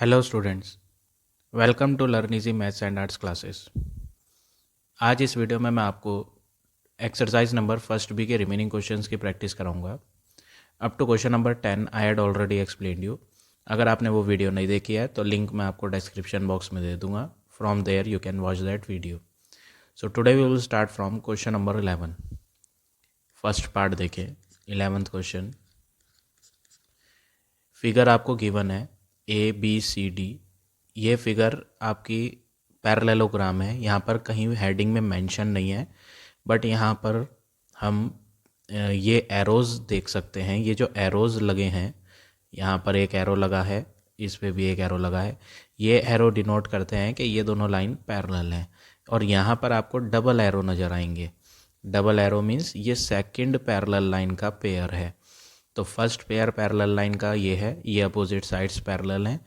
Hello students, welcome to learn easy maths and arts classes. आज इस video में मैं आपको एक्सरसाइज नंबर फर्स्ट बी के रिमेनिंग क्वेश्चंस की प्रैक्टिस कराऊंगा। Up to question number 10 I had already explain you. अगर आपने वो वीडियो नहीं देखी है तो लिंक मैं आपको डिस्क्रिप्शन बॉक्स में दे दूंगा। From there you can watch that video. So today we will start from question number 11। First part देखें, 11th क्वेश्चन। फिगर आपको गिवन है ए बी सी डी। ये फिगर आपकी पैरेललोग्राम है। यहाँ पर कहीं हेडिंग में मेंशन नहीं है, बट यहाँ पर हम ये एरोज़ देख सकते हैं। ये जो एरोज़ लगे हैं, यहाँ पर एक एरो लगा है, इस पे भी एक एरो लगा है। ये एरो डिनोट करते हैं कि ये दोनों लाइन पैरेलल हैं। और यहाँ पर आपको डबल एरो नज़र आएंगे। डबल एरो मीन्स ये सेकंड पैरेलल लाइन का पेयर है। तो फर्स्ट पेयर पैरेलल लाइन का ये है, ये अपोजिट साइड्स पैरेलल हैं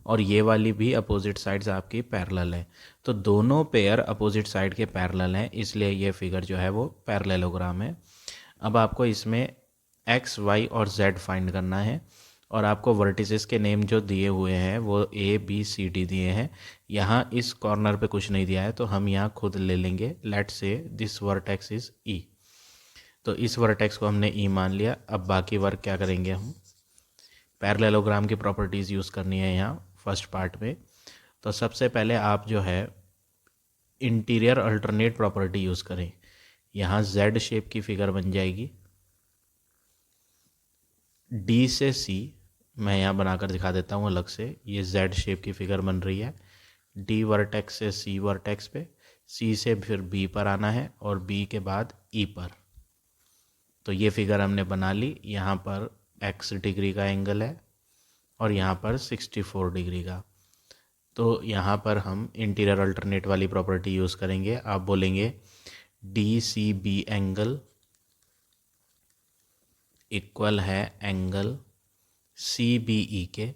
और ये वाली भी अपोजिट साइड्स आपकी पैरेलल है। तो दोनों पेयर अपोजिट साइड के पैरेलल हैं, इसलिए ये फिगर जो है वो पैरेललोग्राम है। अब आपको इसमें एक्स वाई और जेड फाइंड करना है और आपको वर्टिसेस के नेम जो दिए हुए हैं वो ए बी सी डी दिए हैं। यहाँ इस कॉर्नर पे कुछ नहीं दिया है तो हम यहाँ खुद ले लेंगे। Let's say this vertex is ई। तो इस वर्टेक्स को हमने ई मान लिया। अब बाकी वर्क क्या करेंगे, हम पैरेललोग्राम की प्रॉपर्टीज़ यूज़ करनी है यहाँ फर्स्ट पार्ट में। तो सबसे पहले आप जो है इंटीरियर अल्टरनेट प्रॉपर्टी यूज़ करें। यहाँ जेड शेप की फिगर बन जाएगी। डी से सी मैं यहाँ बनाकर दिखा देता हूँ अलग से। ये जेड शेप की फिगर बन रही है। डी वर्टेक्स से सी वर्टेक्स पे, सी से फिर बी पर आना है और बी के बाद ई पर। तो ये फिगर हमने बना ली। यहाँ पर x डिग्री का एंगल है और यहाँ पर 64 डिग्री का। तो यहाँ पर हम इंटीरियर अल्टरनेट वाली प्रॉपर्टी यूज़ करेंगे। आप बोलेंगे D C B angle equal है एंगल सी बी ई के,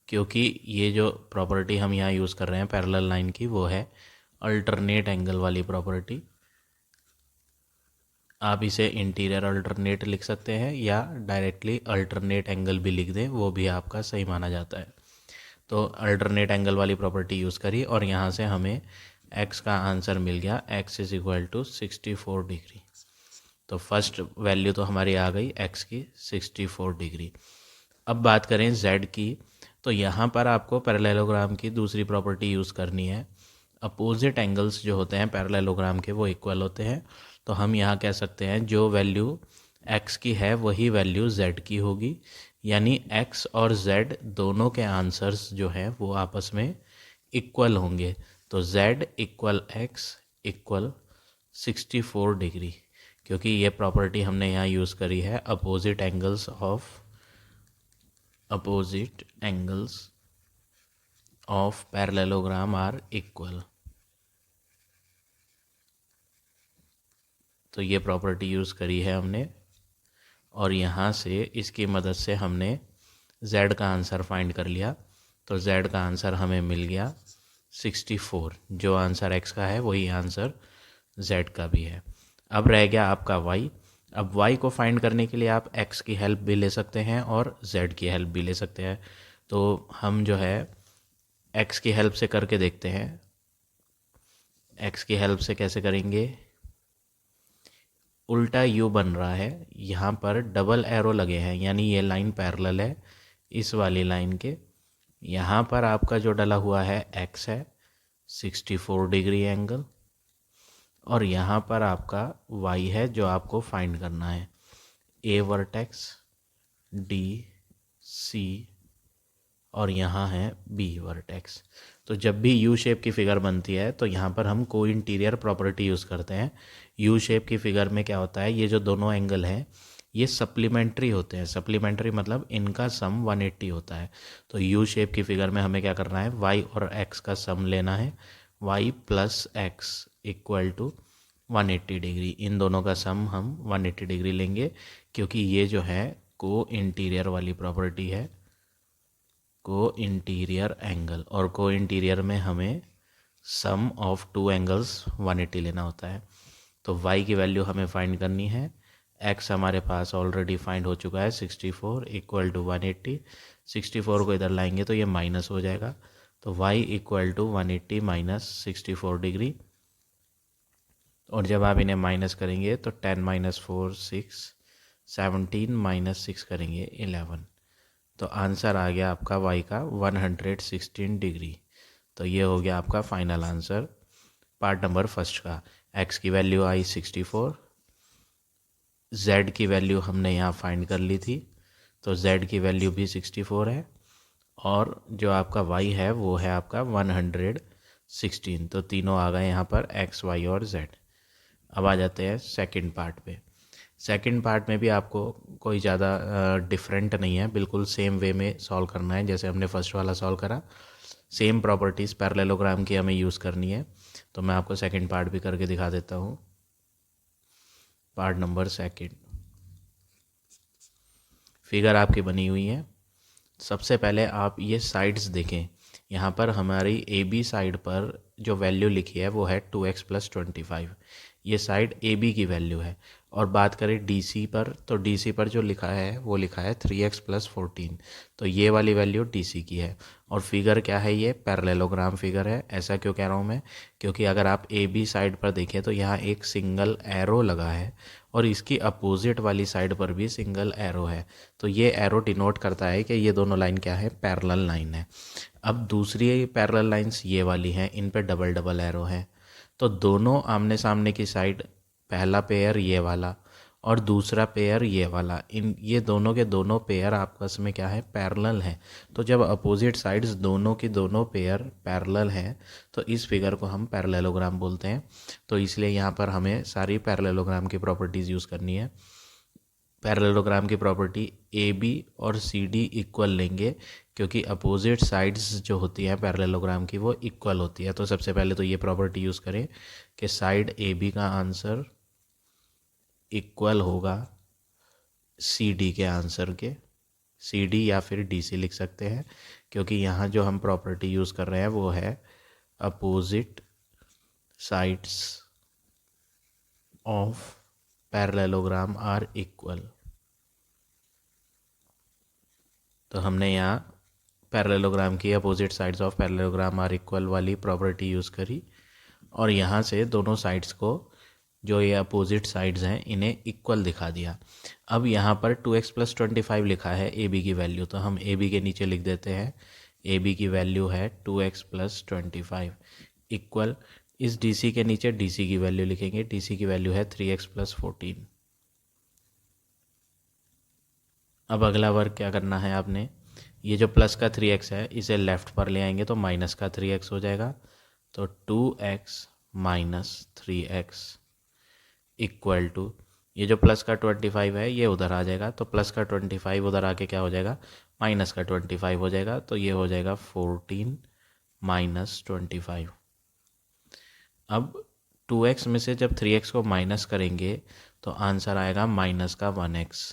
क्योंकि ये जो प्रॉपर्टी हम यहाँ यूज़ कर रहे हैं पैरेलल लाइन की वो है अल्टरनेट एंगल वाली प्रॉपर्टी। आप इसे इंटीरियर अल्टरनेट लिख सकते हैं या डायरेक्टली अल्टरनेट एंगल भी लिख दें, वो भी आपका सही माना जाता है। तो अल्टरनेट एंगल वाली प्रॉपर्टी यूज़ करी और यहाँ से हमें x का आंसर मिल गया। x is equal to 64 degree. तो फर्स्ट वैल्यू तो हमारी आ गई x की 64 डिग्री। अब बात करें z की, तो यहाँ पर आपको पैरेललोग्राम की दूसरी प्रॉपर्टी यूज़ करनी है। अपोजिट एंगल्स जो होते हैं पैरेललोग्राम के वो इक्वल होते हैं। तो हम यहाँ कह सकते हैं जो वैल्यू x की है वही वैल्यू z की होगी, यानी x और z दोनों के आंसर्स जो हैं वो आपस में इक्वल होंगे। तो z equal x equal 64 degree, क्योंकि ये प्रॉपर्टी हमने यहाँ यूज़ करी है opposite angles of parallelogram are equal. तो ये प्रॉपर्टी यूज़ करी है हमने और यहाँ से इसकी मदद से हमने z का आंसर फाइंड कर लिया। तो z का आंसर हमें मिल गया 64। जो आंसर x का है वही आंसर z का भी है। अब रह गया आपका y। अब y को फाइंड करने के लिए आप x की हेल्प भी ले सकते हैं और z की हेल्प भी ले सकते हैं। तो हम जो है x की हेल्प से करके देखते हैं। x की हेल्प से कैसे करेंगे, उल्टा यू बन रहा है, यहाँ पर डबल एरो लगे हैं, यानी ये लाइन पैरेलल है इस वाली लाइन के। यहाँ पर आपका जो डला हुआ है x है 64 डिग्री एंगल और यहाँ पर आपका y है जो आपको फाइंड करना है। ए वर्टेक्स डी सी और यहाँ है बी वर्टेक्स। तो जब भी यू शेप की फिगर बनती है तो यहाँ पर हम को इंटीरियर प्रॉपर्टी यूज़ करते हैं। यू शेप की फिगर में क्या होता है, ये जो दोनों एंगल हैं ये सप्लीमेंट्री होते हैं। सप्लीमेंट्री मतलब इनका सम 180 होता है। तो यू शेप की फिगर में हमें क्या करना है, y और x का सम लेना है। y plus x equal to 180 degree. इन दोनों का सम हम 180 डिग्री लेंगे, क्योंकि ये जो है को इंटीरियर वाली प्रॉपर्टी है, को इंटीरियर एंगल, और को इंटीरियर में हमें सम ऑफ टू एंगल्स 180 लेना होता है। तो y की वैल्यू हमें फाइंड करनी है एक्स हमारे पास ऑलरेडी फाइंड हो चुका है 64 इक्वल टू 180। 64 को इधर लाएंगे तो ये माइनस हो जाएगा, तो y equal to 180 minus 64 degree. और जब आप इन्हें माइनस करेंगे तो 10 माइनस 4 6, 17 माइनस 6 करेंगे 11। तो आंसर आ गया आपका y का 116 डिग्री। तो ये हो गया आपका final answer part number first का। x की वैल्यू आई 64, z की वैल्यू हमने यहाँ फाइंड कर ली थी, तो z की वैल्यू भी 64 है, और जो आपका y है वो है आपका 116। तो तीनों आ गए यहाँ पर x, y और z। अब आ जाते हैं सेकंड पार्ट पे। सेकंड पार्ट में भी आपको कोई ज़्यादा डिफरेंट नहीं है, बिल्कुल सेम वे में सॉल्व करना है जैसे हमने फर्स्ट वाला सॉल्व करा। सेम प्रॉपर्टीज़ पैरेललोग्राम की हमें यूज़ करनी है। तो मैं आपको सेकंड पार्ट भी करके दिखा देता हूँ। पार्ट नंबर सेकंड, फिगर आपकी बनी हुई है। सबसे पहले आप ये साइड्स देखें। यहाँ पर हमारी ए बी साइड पर जो वैल्यू लिखी है वो है 2x प्लस 25। ये साइड ए बी की वैल्यू है। और बात करें डी सी पर, तो डी सी पर जो लिखा है वो लिखा है 3x प्लस 14। तो ये वाली वैल्यू डी सी की है। और फिगर क्या है, ये पैरेललोग्राम फिगर है। ऐसा क्यों कह रहा हूँ मैं, क्योंकि अगर आप ए बी साइड पर देखें तो यहाँ एक सिंगल एरो लगा है और इसकी अपोजिट वाली साइड पर भी सिंगल एरो है। तो ये एरो डिनोट करता है कि ये दोनों लाइन क्या है, पैरेलल लाइन है। अब दूसरी पैरेलल लाइंस ये वाली हैं, इन पे डबल डबल एरो है। तो दोनों आमने सामने की साइड, पहला पेयर ये वाला और दूसरा पेयर ये वाला, इन ये दोनों के दोनों पेयर आपस में क्या है, पैरेलल हैं। तो जब अपोजिट साइड्स दोनों की दोनों पेयर पैरेलल हैं तो इस फिगर को हम पैरेललोग्राम बोलते हैं। तो इसलिए यहाँ पर हमें सारी पैरेललोग्राम की प्रॉपर्टीज़ यूज़ करनी है। पैरेललोग्राम की प्रॉपर्टी ए बी और सी डी इक्वल लेंगे, क्योंकि अपोजिट साइड्स जो होती हैं पैरेललोग्राम की वो इक्वल होती है। तो सबसे पहले तो ये प्रॉपर्टी यूज़ करें कि साइड ए बी का आंसर इक्वल होगा सी डी के आंसर के। सी डी या फिर डी सी लिख सकते हैं, क्योंकि यहाँ जो हम प्रॉपर्टी यूज़ कर रहे हैं वो है opposite sides of parallelogram are equal. तो हमने यहाँ पैरेललोग्राम की opposite sides of parallelogram are equal वाली प्रॉपर्टी यूज़ करी, और यहाँ से दोनों साइड्स को, जो ये अपोजिट साइड्स हैं, इन्हें इक्वल दिखा दिया। अब यहाँ पर 2x प्लस 25 लिखा है ए बी की वैल्यू, तो हम ए बी के नीचे लिख देते हैं ए बी की वैल्यू है 2x प्लस 25 इक्वल, इस डी सी के नीचे डी सी की वैल्यू लिखेंगे, डी सी की वैल्यू है 3x प्लस 14। अब अगला वर्क क्या करना है आपने, ये जो प्लस का 3x है इसे लेफ़्ट पर ले आएंगे तो माइनस का 3x हो जाएगा। तो 2x minus 3x equal to, ये जो प्लस का 25 है ये उधर आ जाएगा, तो प्लस का 25 उधर आके क्या हो जाएगा, माइनस का 25 हो जाएगा। तो ये हो जाएगा 14 माइनस 25। अब 2x में से जब 3x को माइनस करेंगे तो आंसर आएगा माइनस का 1x,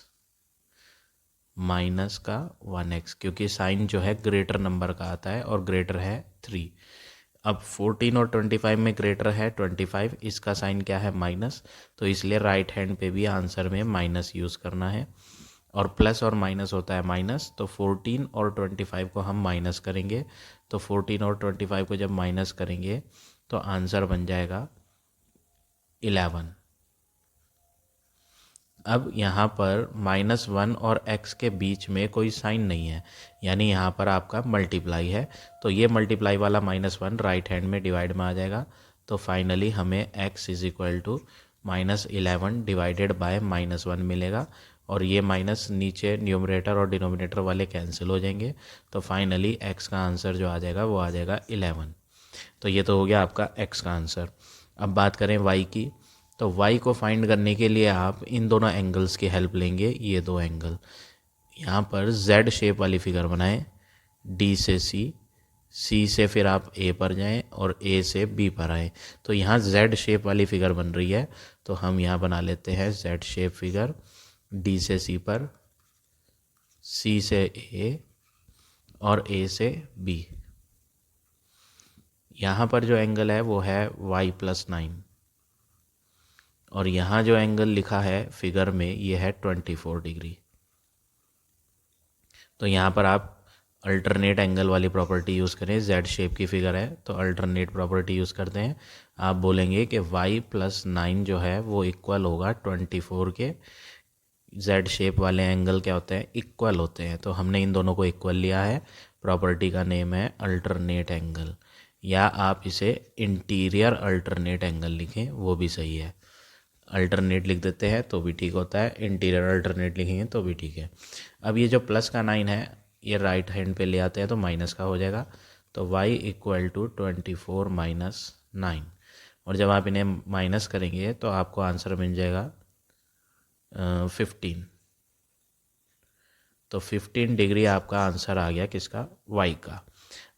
माइनस का 1x, क्योंकि साइन जो है ग्रेटर नंबर का आता है और ग्रेटर है 3। अब 14 और 25 में ग्रेटर है 25, इसका साइन क्या है, माइनस, तो इसलिए राइट हैंड पे भी आंसर में माइनस यूज़ करना है। और प्लस और माइनस होता है माइनस, तो 14 और 25 को हम माइनस करेंगे। तो 14 और 25 को जब माइनस करेंगे तो आंसर बन जाएगा 11। अब यहाँ पर -1 और x के बीच में कोई साइन नहीं है, यानी यहाँ पर आपका मल्टीप्लाई है, तो ये मल्टीप्लाई वाला -1 राइट हैंड में डिवाइड में आ जाएगा। तो फाइनली हमें x is equal to -11 divided by -1 मिलेगा, और ये माइनस नीचे न्यूमरेटर और डिनोमिनेटर वाले कैंसिल हो जाएंगे। तो फाइनली x का आंसर जो आ जाएगा वो आ जाएगा 11। तो ये तो हो गया आपका x का आंसर। अब बात करें y की, तो y को फाइंड करने के लिए आप इन दोनों एंगल्स की हेल्प लेंगे। ये दो एंगल, यहाँ पर z शेप वाली फिगर बनाएं, d से c से फिर आप a पर जाएं और a से b पर आएँ। तो यहाँ z शेप वाली फिगर बन रही है, तो हम यहाँ बना लेते हैं z शेप फिगर, d से c पर, c से a और a से b। यहाँ पर जो एंगल है वो है y + 9, और यहाँ जो एंगल लिखा है फिगर में ये है 24 डिग्री। तो यहाँ पर आप अल्टरनेट एंगल वाली प्रॉपर्टी यूज़ करें। जेड शेप की फिगर है तो अल्टरनेट प्रॉपर्टी यूज़ करते हैं। आप बोलेंगे कि y + 9 जो है वो इक्वल होगा 24 के। जेड शेप वाले एंगल क्या होते हैं, इक्वल होते हैं। तो हमने इन दोनों को इक्वल लिया है। प्रॉपर्टी का नेम है अल्टरनेट एंगल, या आप इसे इंटीरियर अल्टरनेट एंगल लिखें, वो भी सही है। अल्टरनेट लिख देते हैं तो भी ठीक होता है, इंटीरियर अल्टरनेट लिखेंगे तो भी ठीक है। अब ये जो प्लस का 9 है ये राइट हैंड पे ले आते हैं तो माइनस का हो जाएगा। तो y = 24 - 9, और जब आप इन्हें माइनस करेंगे तो आपको आंसर मिल जाएगा 15। तो 15 डिग्री आपका आंसर आ गया किसका, y का।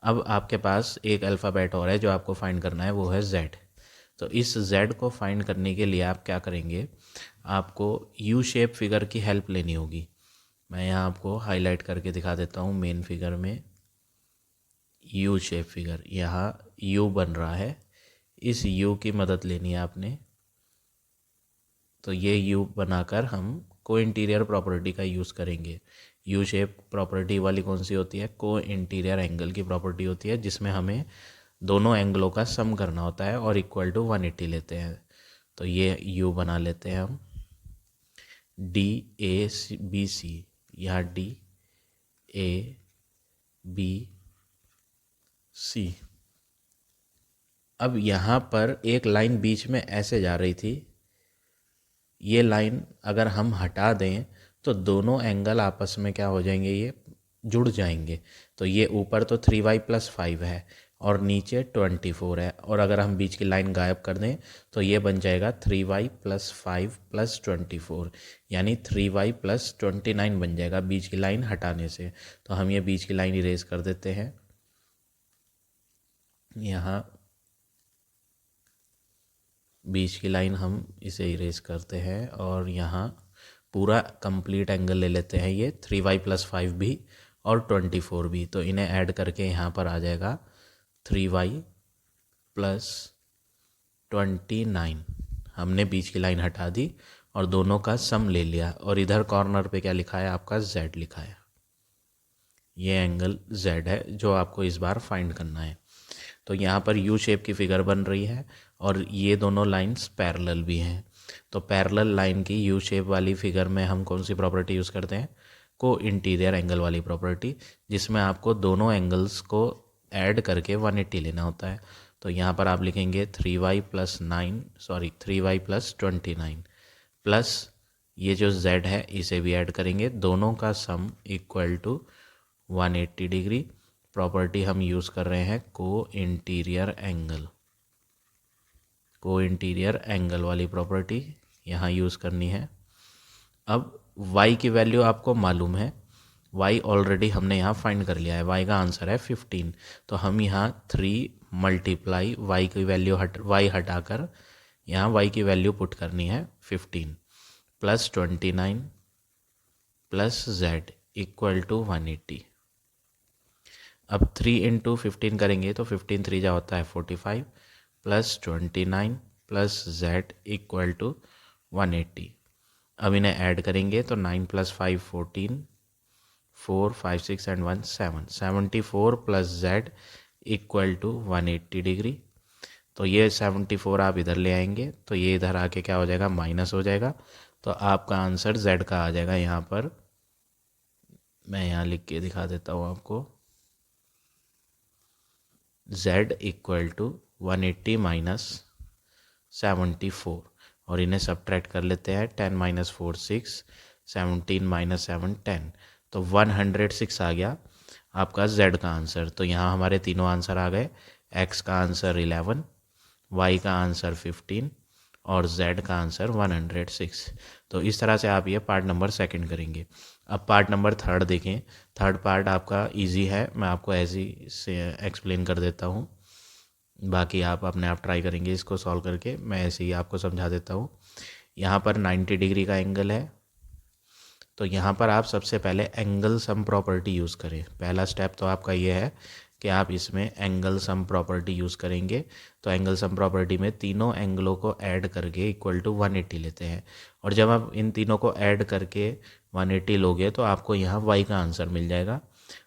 अब आपके पास एक अल्फ़ाबेट और है जो आपको फाइंड करना है, वो है z। तो इस z को फाइंड करने के लिए आप क्या करेंगे, आपको यू शेप फिगर की हेल्प लेनी होगी। मैं यहाँ आपको हाईलाइट करके दिखा देता हूँ। मेन फिगर में यू शेप फिगर, यहाँ यू बन रहा है, इस यू की मदद लेनी है आपने। तो ये यू बनाकर हम को इंटीरियर प्रॉपर्टी का यूज़ करेंगे। यू शेप प्रॉपर्टी वाली कौन सी होती है, को इंटीरियर एंगल की प्रॉपर्टी होती है, जिसमें हमें दोनों एंगलों का सम करना होता है और = 180 लेते हैं। तो ये यू बना लेते हैं हम DABC, यहाँ DABC। अब यहाँ पर एक लाइन बीच में ऐसे जा रही थी, ये लाइन अगर हम हटा दें तो दोनों एंगल आपस में क्या हो जाएंगे, ये जुड़ जाएंगे। तो ये ऊपर तो 3y + 5 है और नीचे 24 है, और अगर हम बीच की लाइन गायब कर दें तो ये बन जाएगा 3y + 5 + 24, यानी 3y + 29 बन जाएगा बीच की लाइन हटाने से। तो हम ये बीच की लाइन इरेज कर देते हैं। यहाँ बीच की लाइन हम इसे इरेज करते हैं और यहाँ पूरा कंप्लीट एंगल ले लेते हैं, ये 3y + 5 भी और 24 भी। तो इन्हें ऐड करके यहाँ पर आ जाएगा 3y + 29। हमने बीच की लाइन हटा दी और दोनों का सम ले लिया, और इधर कॉर्नर पे क्या लिखा है, आपका z लिखा है। ये एंगल z है जो आपको इस बार फाइंड करना है। तो यहाँ पर यू शेप की फिगर बन रही है और ये दोनों लाइंस पैरेलल भी हैं। तो पैरेलल लाइन की यू शेप वाली फिगर में हम कौन सी प्रॉपर्टी यूज़ करते हैं, को इंटीरियर एंगल वाली प्रॉपर्टी, जिसमें आपको दोनों एंगल्स को ऐड करके 180 लेना होता है। तो यहाँ पर आप लिखेंगे 3y + 29 प्लस ये जो z है इसे भी ऐड करेंगे, दोनों का सम = 180 डिग्री। प्रॉपर्टी हम यूज़ कर रहे हैं को इंटीरियर एंगल वाली प्रॉपर्टी यहाँ यूज़ करनी है। अब y की वैल्यू आपको मालूम है, y ऑलरेडी हमने यहाँ फाइंड कर लिया है, y का आंसर है 15। तो हम यहाँ 3 × y की वैल्यू y हटाकर यहाँ y की वैल्यू पुट करनी है 15 + 29 + z = 180। अब 3 × 15 करेंगे तो 15 3 जा होता है 45 + 29 + z = 180। अब इन्हें ऐड करेंगे तो 9 + 5 14, 4 5 6 and 1 7, 74 + z = 180 डिग्री। तो ये 74 आप इधर ले आएंगे तो ये इधर आके क्या हो जाएगा, माइनस हो जाएगा। तो आपका आंसर z का आ जाएगा। यहाँ पर मैं यहाँ लिख के दिखा देता हूँ आपको, z = 180 - 74, और इन्हें सब्ट्रैक्ट कर लेते हैं। 10 - 4 6, 17 - 7 10, तो 106 आ गया आपका z का आंसर। तो यहाँ हमारे तीनों आंसर आ गए, x का आंसर 11, y का आंसर 15 और z का आंसर 106। तो इस तरह से आप ये पार्ट नंबर 2 करेंगे। अब पार्ट नंबर 3 देखें। थर्ड पार्ट आपका इजी है, मैं आपको ऐसे ही से एक्सप्लेन कर देता हूँ, बाकी आप अपने आप ट्राई करेंगे इसको सॉल्व करके। मैं ऐसे ही आपको समझा देता हूँ। यहाँ पर 90 डिग्री का एंगल है, तो यहाँ पर आप सबसे पहले एंगल सम प्रॉपर्टी यूज़ करें। पहला स्टेप तो आपका ये है कि आप इसमें एंगल सम प्रॉपर्टी यूज़ करेंगे। तो एंगल सम प्रॉपर्टी में तीनों एंगलों को ऐड करके इक्वल टू 180 लेते हैं, और जब आप इन तीनों को ऐड करके 180 लोगे तो आपको यहाँ y का आंसर मिल जाएगा।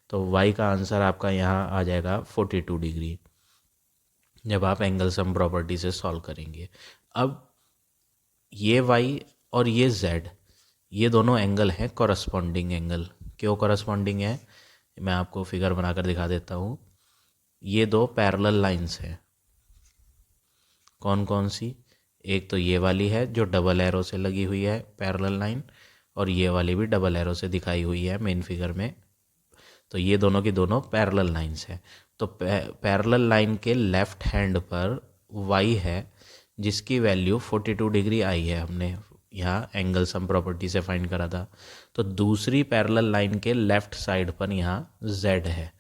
तो y का आंसर आपका यहाँ आ जाएगा 42 डिग्री, जब आप एंगल सम प्रॉपर्टी से सॉल्व करेंगे। अब ये y और ये z, ये दोनों एंगल हैं कॉरस्पॉन्डिंग एंगल। क्यों कॉरस्पॉन्डिंग है, मैं आपको फिगर बनाकर दिखा देता हूँ। ये दो पैरेलल लाइंस हैं, कौन कौन सी, एक तो ये वाली है जो डबल एरो से लगी हुई है पैरेलल लाइन, और ये वाली भी डबल एरो से दिखाई हुई है मेन फिगर में। तो ये दोनों की दोनों पैरेलल लाइंस है। तो पैरेलल लाइन के लेफ्ट हैंड पर y है जिसकी वैल्यू 42 डिग्री आई है, हमने यहाँ एंगल सम प्रॉपर्टी से फाइंड करा था। तो दूसरी पैरेलल लाइन के लेफ्ट साइड पर यहाँ z है।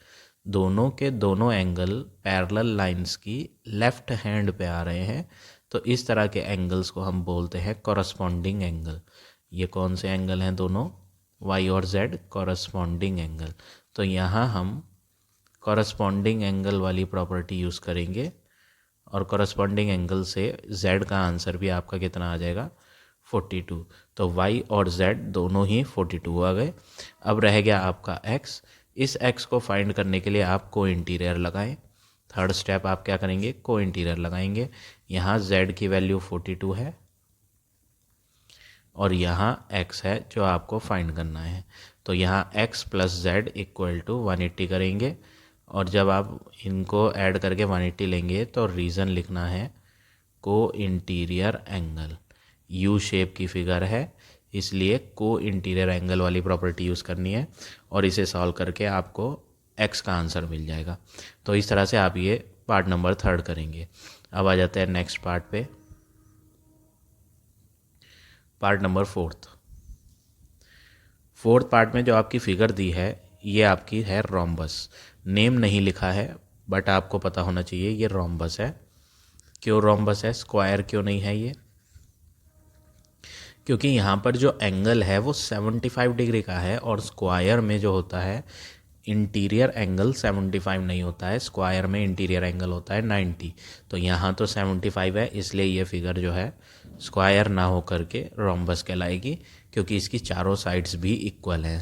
दोनों के दोनों एंगल पैरेलल लाइंस की लेफ्ट हैंड पे आ रहे हैं, तो इस तरह के एंगल्स को हम बोलते हैं कॉरस्पॉन्डिंग एंगल। ये कौन से एंगल हैं दोनों, y और z कॉरस्पॉन्डिंग एंगल। तो यहाँ हम कॉरस्पॉन्डिंग एंगल वाली प्रॉपर्टी यूज़ करेंगे, और कॉरस्पॉन्डिंग एंगल से z का आंसर भी आपका कितना आ जाएगा, 42। तो y और z दोनों ही 42 आ गए। अब रह गया आपका x। इस x को फाइंड करने के लिए आप को इंटीरियर लगाएं। थर्ड स्टेप आप क्या करेंगे, को इंटीरियर लगाएंगे। यहाँ z की वैल्यू 42 है और यहाँ x है जो आपको फाइंड करना है। तो यहाँ x plus Z equal to 180 करेंगे, और जब आप इनको ऐड करके 180 लेंगे तो रीज़न लिखना है को इंटीरियर एंगल। यू शेप की फिगर है इसलिए को इंटीरियर एंगल वाली प्रॉपर्टी यूज़ करनी है, और इसे सॉल्व करके आपको x का आंसर मिल जाएगा। तो इस तरह से आप ये पार्ट नंबर 3 करेंगे। अब आ जाते हैं नेक्स्ट पार्ट पे, पार्ट नंबर 4। फोर्थ पार्ट में जो आपकी फिगर दी है ये आपकी है रोम्बस। नेम नहीं लिखा है बट आपको पता होना चाहिए ये रोम्बस है। क्यों रोम्बस है, स्क्वायर क्यों नहीं है ये, क्योंकि यहाँ पर जो एंगल है वो 75 डिग्री का है, और स्क्वायर में जो होता है इंटीरियर एंगल 75 नहीं होता है, स्क्वायर में इंटीरियर एंगल होता है 90। तो यहाँ तो 75 है, इसलिए ये फिगर जो है स्क्वायर ना हो करके रोम्बस कहलाएगी, क्योंकि इसकी चारों साइड्स भी इक्वल हैं,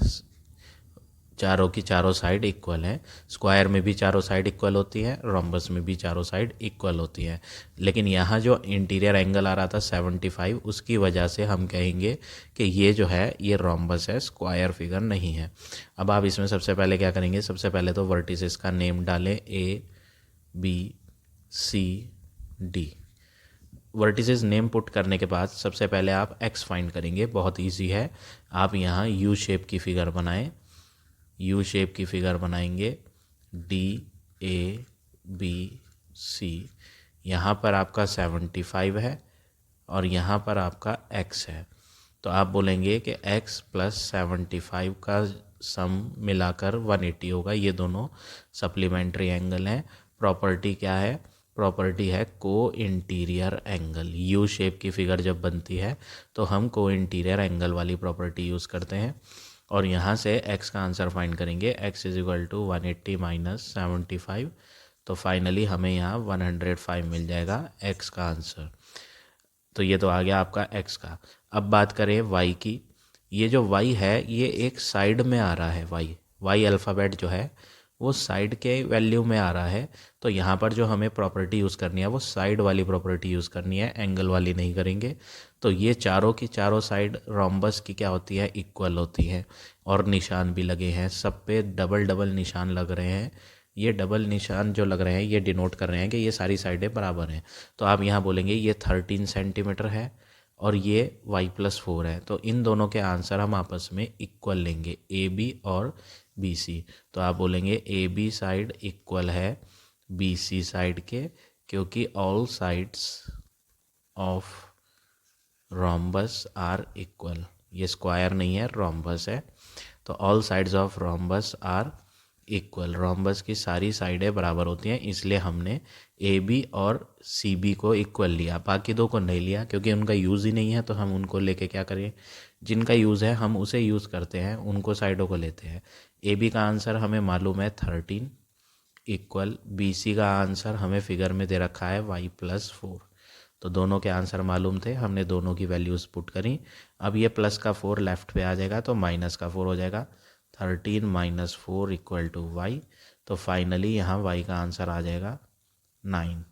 चारों की चारों साइड इक्वल हैं। स्क्वायर में भी चारों साइड इक्वल होती है, रोम्बस में भी चारों साइड इक्वल होती है। लेकिन यहाँ जो इंटीरियर एंगल आ रहा था 75, उसकी वजह से हम कहेंगे कि ये जो है ये रोम्बस है, स्क्वायर फिगर नहीं है। अब आप इसमें सबसे पहले क्या करेंगे, सबसे पहले तो वर्टिसेस का नेम डालें ABCD। वर्टिसेस नेम पुट करने के बाद सबसे पहले आप x फाइंड करेंगे, बहुत इजी है। आप यहाँ यू शेप की फिगर बनाएं, यू शेप की फिगर बनाएंगे DABC। यहाँ पर आपका 75 है और यहाँ पर आपका x है, तो आप बोलेंगे कि x प्लस 75 का सम मिलाकर 180 होगा। ये दोनों सप्लीमेंट्री एंगल हैं। प्रॉपर्टी क्या है, प्रॉपर्टी है को इंटीरियर एंगल। यू शेप की फिगर जब बनती है तो हम को इंटीरियर एंगल वाली प्रॉपर्टी यूज़ करते हैं, और यहाँ से x का आंसर फाइंड करेंगे। x is equal to 180 minus 75, तो फाइनली हमें यहाँ 105 मिल जाएगा x का आंसर। तो ये तो आ गया आपका x का। अब बात करें y की। ये जो y है ये एक साइड में आ रहा है, y अल्फ़ाबेट जो है वो साइड के वैल्यू में आ रहा है। तो यहाँ पर जो हमें प्रॉपर्टी यूज़ करनी है वो साइड वाली प्रॉपर्टी यूज़ करनी है, एंगल वाली नहीं करेंगे। तो ये चारों की चारों साइड रोम्बस की क्या होती है, इक्वल होती है, और निशान भी लगे हैं सब पे, डबल डबल निशान लग रहे हैं। ये डबल निशान जो लग रहे हैं ये डिनोट कर रहे हैं कि ये सारी साइडें बराबर हैं। तो आप यहाँ बोलेंगे ये 13 सेंटीमीटर है और ये y+4 है, तो इन दोनों के आंसर हम आपस में इक्वल लेंगे, AB और BC। तो आप बोलेंगे AB साइड इक्वल है BC साइड के, क्योंकि all sides of rhombus are equal. ये स्क्वायर नहीं है, रोम्बस है। तो all sides of rhombus are equal, rhombus की सारी साइडें बराबर होती हैं, इसलिए हमने AB और CB को इक्वल लिया, बाकी दो को नहीं लिया क्योंकि उनका यूज़ ही नहीं है। तो हम उनको लेके क्या करें, जिनका यूज़ है हम उसे यूज़ करते हैं, उनको साइडों को लेते हैं। AB का आंसर हमें मालूम है 13, इक्वल BC का आंसर हमें फिगर में दे रखा है y+4। तो दोनों के आंसर मालूम थे, हमने दोनों की वैल्यूज़ पुट करी। अब ये प्लस का 4 लेफ्ट पे आ जाएगा तो माइनस का 4 हो जाएगा। 13 - 4 = y। तो फाइनली यहाँ y का आंसर आ जाएगा 9।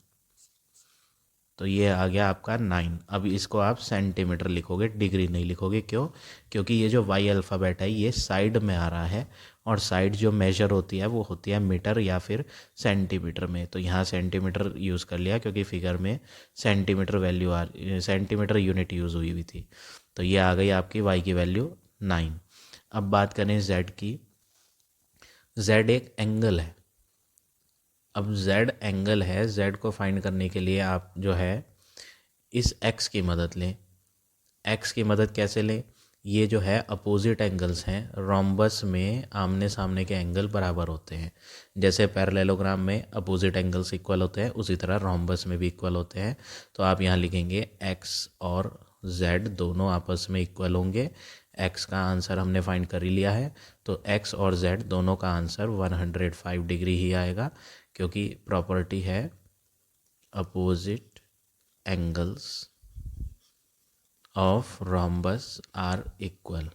तो ये आ गया आपका 9। अब इसको आप सेंटीमीटर लिखोगे, डिग्री नहीं लिखोगे। क्यों? क्योंकि ये जो y अल्फ़ाबेट है ये साइड में आ रहा है, और साइड जो मेजर होती है वो होती है मीटर या फिर सेंटीमीटर में। तो यहाँ सेंटीमीटर यूज़ कर लिया क्योंकि फिगर में centimetre value centimetre unit use हुई हुई थी। तो ये आ गई आपकी y की वैल्यू 9। अब बात करें z की। z एक एंगल है। अब z एंगल है, z को फाइंड करने के लिए आप जो है इस x की मदद लें। x की मदद कैसे लें? ये जो है अपोजिट एंगल्स हैं। रोम्बस में आमने सामने के एंगल बराबर होते हैं। जैसे पैरेललोग्राम में अपोजिट एंगल्स इक्वल होते हैं, उसी तरह रोम्बस में भी इक्वल होते हैं। तो आप यहाँ लिखेंगे x और z दोनों आपस में इक्वल होंगे। x का आंसर हमने फाइंड कर ही लिया है, तो x और z दोनों का आंसर 105 डिग्री ही आएगा, क्योंकि प्रॉपर्टी है opposite angles of rhombus are equal.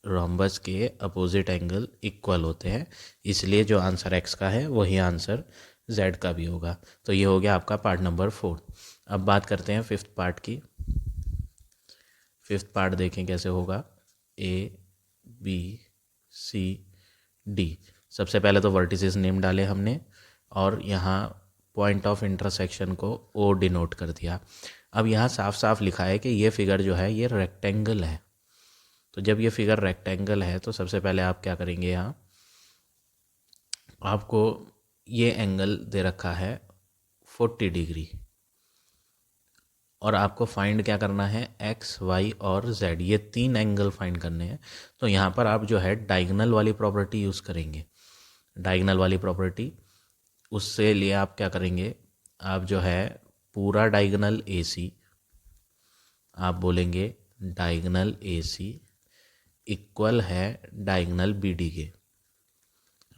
Rhombus के अपोजिट एंगल इक्वल होते हैं, इसलिए जो आंसर x का है वही आंसर z का भी होगा। तो ये हो गया आपका पार्ट नंबर 4। अब बात करते हैं फिफ्थ पार्ट की। फिफ्थ पार्ट देखें कैसे होगा। ABCD। सबसे पहले तो वर्टिसेस नेम डाले हमने, और यहाँ पॉइंट ऑफ इंटरसेक्शन को O डिनोट कर दिया। अब यहाँ साफ साफ लिखा है कि ये फिगर जो है ये रेक्टेंगल है। तो जब ये फिगर रेक्टेंगल है तो सबसे पहले आप क्या करेंगे, यहाँ आपको ये एंगल दे रखा है 40 डिग्री, और आपको फाइंड क्या करना है, x, y और z, ये 3 एंगल फाइंड करने हैं। तो यहाँ पर आप जो है डायगोनल वाली प्रॉपर्टी यूज़ करेंगे। डायगोनल वाली प्रॉपर्टी, उससे लिए आप क्या करेंगे, आप जो है पूरा डायगोनल AC, आप बोलेंगे डायगोनल AC इक्वल है डायगोनल BD के।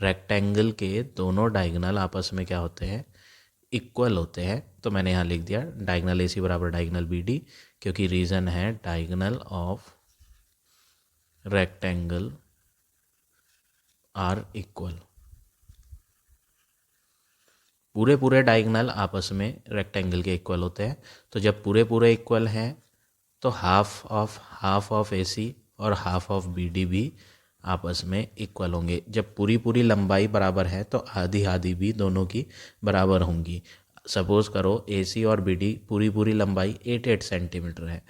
रेक्टेंगल के दोनों डायगोनल आपस में क्या होते हैं, इक्वल होते हैं। तो मैंने यहाँ लिख दिया डायगोनल AC बराबर डायगोनल BD, क्योंकि रीज़न है diagonal of rectangle are equal. पूरे पूरे डायगोनल आपस में रेक्टेंगल के इक्वल होते हैं। तो जब पूरे पूरे इक्वल हैं तो हाफ ऑफ AC और हाफ ऑफ BD भी आपस में इक्वल होंगे। जब पूरी पूरी लंबाई बराबर है तो आधी आधी भी दोनों की बराबर होंगी। सपोज़ करो AC और BD पूरी पूरी लंबाई 8 सेंटीमीटर है,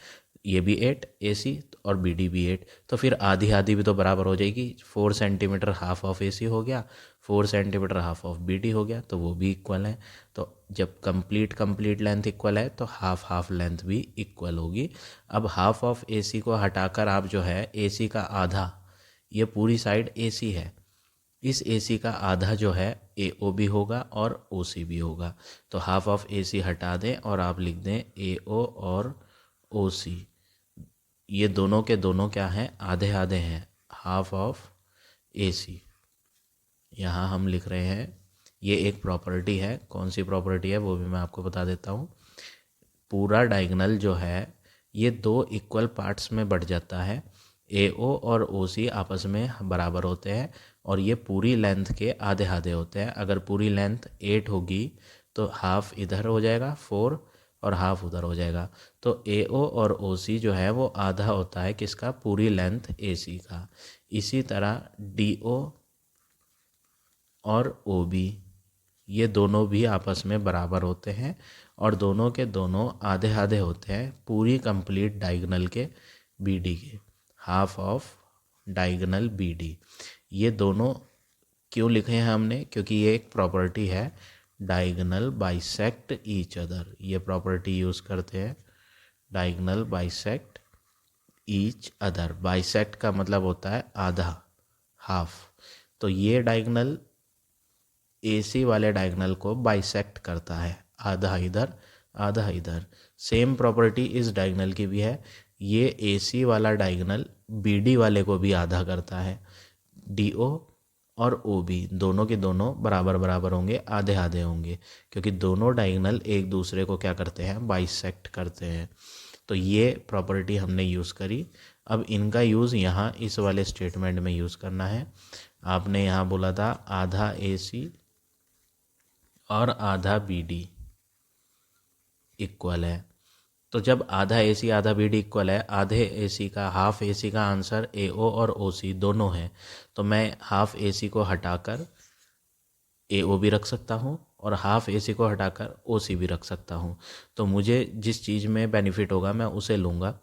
ये भी 8 AC और BD भी 8, तो फिर आधी आधी भी तो बराबर हो जाएगी। 4 सेंटीमीटर हाफ ऑफ AC हो गया, 4 सेंटीमीटर हाफ ऑफ BD हो गया, तो वो भी इक्वल है। तो जब कंप्लीट लेंथ इक्वल है तो हाफ लेंथ भी इक्वल होगी। अब हाफ ऑफ AC को हटाकर आप जो है AC का आधा, ये पूरी साइड AC है, इस AC का आधा जो है AO भी होगा और OC भी होगा। तो हाफ ऑफ AC हटा दें और आप लिख दें AO और OC। ये दोनों के दोनों क्या हैं, आधे आधे हैं, हाफ ऑफ AC। यहाँ हम लिख रहे हैं, ये एक प्रॉपर्टी है। कौन सी प्रॉपर्टी है वो भी मैं आपको बता देता हूँ। पूरा डायगोनल जो है ये 2 इक्वल पार्ट्स में बढ़ जाता है। AO और OC आपस में बराबर होते हैं, और ये पूरी लेंथ के आधे आधे होते हैं। अगर पूरी लेंथ 8 होगी तो हाफ इधर हो जाएगा 4 और हाफ उधर हो जाएगा। तो AO और OC जो है वो आधा होता है किसका, पूरी लेंथ AC का। इसी तरह DO और OB ये दोनों भी आपस में बराबर होते हैं, और दोनों के दोनों आधे आधे होते हैं पूरी कंप्लीट डायगोनल के BD के, हाफ ऑफ डायगोनल BD। ये दोनों क्यों लिखे हैं हमने, क्योंकि ये एक प्रॉपर्टी है डायगोनल बाइसेक्ट ईच अदर। ये प्रॉपर्टी यूज़ करते हैं, diagonal bisect each other. Bisect का मतलब होता है आधा, हाफ। तो ये डायगोनल AC वाले डायगोनल को बाइसेक्ट करता है, आधा इधर आधा इधर। सेम प्रॉपर्टी इस डायगोनल की भी है। ये AC वाला डायगोनल BD वाले को भी आधा करता है, DO और ओ बी दोनों के दोनों बराबर बराबर होंगे, आधे आधे होंगे, क्योंकि दोनों डायगोनल एक दूसरे को क्या करते हैं, बाइसेक्ट करते हैं। तो ये प्रॉपर्टी हमने यूज़ करी। अब इनका यूज़ यहाँ इस वाले स्टेटमेंट में यूज़ करना है। आपने यहाँ बोला था आधा ए सी और आधा बी डी इक्वल है। तो जब आधा ए सी आधा बी डी इक्वल है, आधे ए सी का हाफ ए सी का आंसर ए ओ और ओ सी दोनों है, तो मैं हाफ ए सी को हटाकर ए ओ भी रख सकता हूँ और हाफ ए सी को हटाकर ओ सी भी रख सकता हूँ। तो मुझे जिस चीज़ में बेनिफिट होगा मैं उसे लूँगा।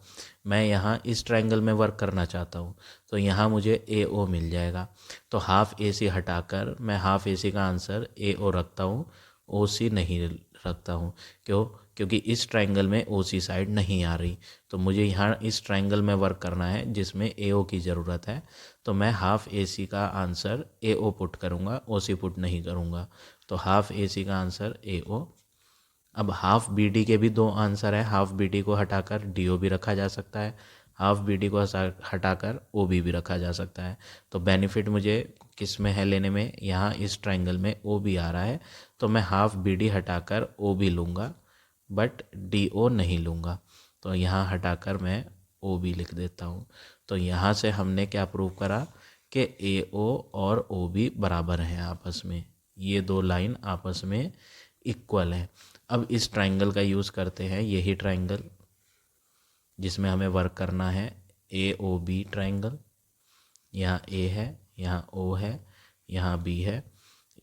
मैं यहाँ इस ट्रायंगल में वर्क करना चाहता हूँ, तो यहाँ मुझे ए ओ मिल जाएगा। तो हाफ ए सी हटाकर मैं हाफ ए सी का आंसर ए ओ रखता हूँ, ओ सी नहीं रखता हूँ। क्यों? क्योंकि इस ट्रायंगल में ओ सी साइड नहीं आ रही, तो मुझे यहाँ इस ट्रायंगल में वर्क करना है जिसमें ए ओ की ज़रूरत है। तो मैं हाफ ए सी का आंसर ए ओ पुट करूँगा, ओ सी पुट नहीं करूँगा। तो हाफ ए सी का आंसर ए ओ। अब हाफ बी डी के भी दो आंसर है, हाफ बी डी को हटाकर डी ओ भी रखा जा सकता है, हाफ बी डी को हटाकर ओ बी भी रखा जा सकता है। तो बेनिफिट मुझे किस में है लेने में, यहाँ इस ट्रायंगल में ओ बी आ रहा है, तो मैं हाफ बी डी हटाकर ओ बी लूँगा, बट डी ओ नहीं लूँगा। तो यहाँ हटाकर मैं ओ बी लिख देता हूँ। तो यहाँ से हमने क्या प्रूव करा कि ए ओ और ओ बी बराबर हैं आपस में, ये दो लाइन आपस में इक्वल हैं। अब इस ट्रायंगल का यूज़ करते हैं, यही ट्रायंगल जिसमें हमें वर्क करना है, ए ओ बी ट्रायंगल। यहाँ ए है, यहाँ ओ है, यहाँ बी है।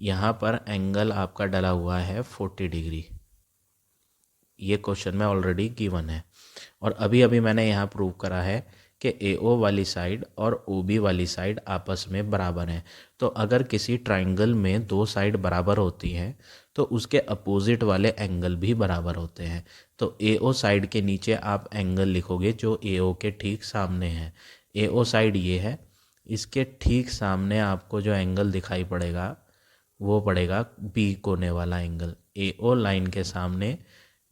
यहाँ पर एंगल आपका डला हुआ है 40 डिग्री। ये क्वेश्चन में ऑलरेडी गिवन है। और अभी अभी मैंने यहाँ प्रूव करा है कि ए ओ वाली साइड और ओ बी वाली साइड आपस में बराबर हैं। तो अगर किसी ट्रायंगल में दो साइड बराबर होती हैं तो उसके अपोजिट वाले एंगल भी बराबर होते हैं। तो ए ओ साइड के नीचे आप एंगल लिखोगे जो ए ओ के ठीक सामने है। ए ओ साइड ये है, इसके ठीक सामने आपको जो एंगल दिखाई पड़ेगा वो पड़ेगा बी कोने वाला एंगल। ए ओ लाइन के सामने